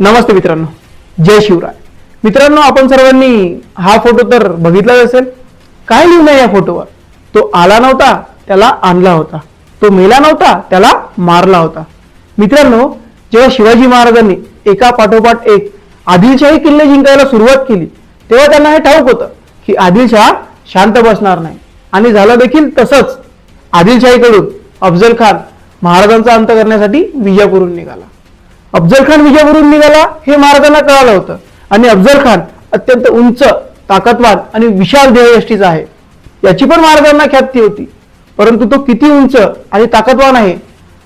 नमस्ते मित्रांनो, जय शिवराय. मित्रांनो, आपण सर्वांनी हा फोटो तर बघितलाच असेल. काय लिहिलं या फोटोवर? तो आला नव्हता त्याला आणला होता, तो मेला नव्हता त्याला मारला होता. मित्रांनो, जेव्हा शिवाजी महाराजांनी एका पाठोपाठ एक आदिलशाही किल्ले जिंकायला सुरुवात केली तेव्हा त्यांना हे ठाऊक होतं की आदिलशाह शांत बसणार नाही. आणि झालं देखील तसंच. आदिलशाहीकडून अफजल खान महाराजांचा अंत करण्यासाठी विजापूरहून निघाला. अफजल खान विजापूरहून निघाला हे महाराजांना कळालं होतं. आणि अफजल खान अत्यंत उंच, ताकदवान आणि विशाल देहयष्टीचा आहे याची पण महाराजांना ख्याती होती. परंतु तो किती उंच आणि ताकदवान आहे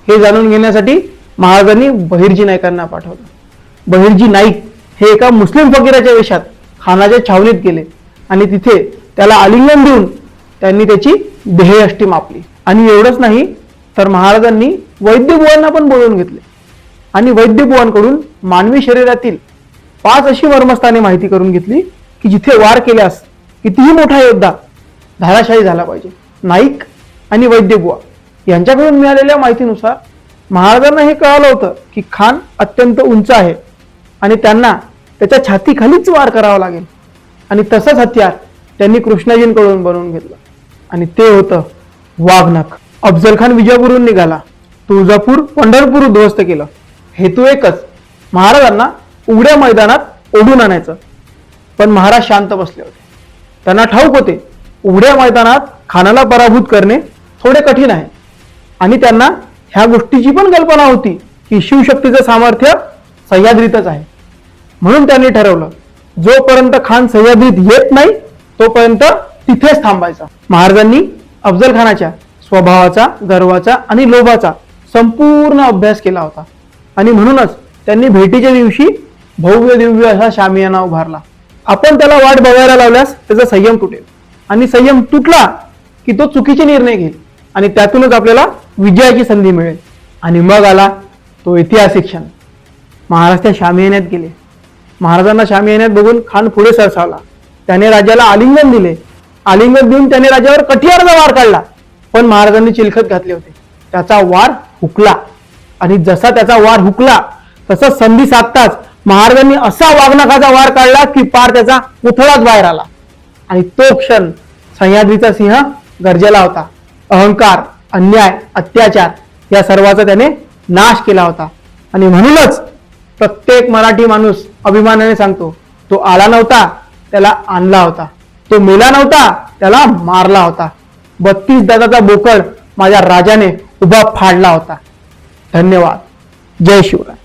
हे जाणून घेण्यासाठी महाराजांनी बहिर्जी नाईकांना पाठवलं. बहिर्जी नाईक हे एका मुस्लिम फकीराच्या वेशात खानाच्या छावणीत गेले आणि तिथे त्याला आलिंगन देऊन त्यांनी त्याची देहयष्टी मापली. आणि एवढंच नाही तर महाराजांनी वैद्यबुवांना पण बोलवून घेतले आणि वैद्यबुवांकडून मानवी शरीरातील 5 अशी मर्मस्थाने माहिती करून घेतली की जिथे वार केल्यास कितीही मोठा योद्धा धाराशायी झाला पाहिजे. नाईक आणि वैद्यबुवा यांच्याकडून मिळालेल्या माहितीनुसार महाराजांना हे कळालं होतं की खान अत्यंत उंच आहे आणि त्यांना त्याच्या छातीखालीच वार करावा लागेल. आणि तसंच हत्यार त्यांनी कृष्णाजींकडून बनवून घेतलं आणि ते होतं वाघनख. अफजल खान विजापूरहून निघाला, तुळजापूर, पंढरपूर उद्ध्वस्त केलं. हेतू एकच, महाराजांना उघड्या मैदानात ओढून आणायचं. पण महाराज शांत बसले होते. त्यांना ठाऊक होते उघड्या मैदानात खानाला पराभूत करणे थोडे कठीण आहे. आणि त्यांना ह्या गोष्टीची पण कल्पना होती की शिवशक्तीचं सामर्थ्य सह्याद्रीतच आहे. म्हणून त्यांनी ठरवलं जोपर्यंत खान सह्याद्रीत येत नाही तोपर्यंत तिथेच थांबायचा. महाराजांनी अफजल खानाच्या स्वभावाचा, गर्वाचा आणि लोभाचा संपूर्ण अभ्यास केला होता. आणि म्हणूनच त्यांनी भेटीच्या दिवशी भव्य दिव्य असा शामियाना उभारला. आपण त्याला वाट बघायला लावल्यास त्याचा संयम तुटेल आणि संयम तुटला की तो चुकीचे निर्णय घेईल आणि त्यातूनच आपल्याला विजयाची संधी मिळेल. आणि मग आला तो ऐतिहासिक क्षण. महाराज त्या शामियान्यात गेले. महाराजांना शामियान्यात बघून खान पुढे सरसावला. त्याने राजाला आलिंगन दिले. आलिंगन देऊन त्याने राजावर कठियारचा वार काढला. पण महाराजांनी चिलखत घातले होते. त्याचा वार हुकला आणि जसा त्याचा वार हुकला तसा संधी साधताच महाराजांनी असा वाघनखाचा वार काढला की पार त्याचा पुतळाच बाहेर आला. आणि तो क्षण सह्याद्रीचा सिंह गर्जला होता. अहंकार, अन्याय, अत्याचार या सर्वाचा त्याने नाश केला होता. आणि म्हणूनच प्रत्येक मराठी माणूस अभिमानाने सांगतो, तो आला नव्हता त्याला आणला होता, तो मेला नव्हता त्याला मारला होता, 32 दाताचा बोकड माझ्या राजाने उभा फाडला होता. धन्यवाद. जय शिवराय.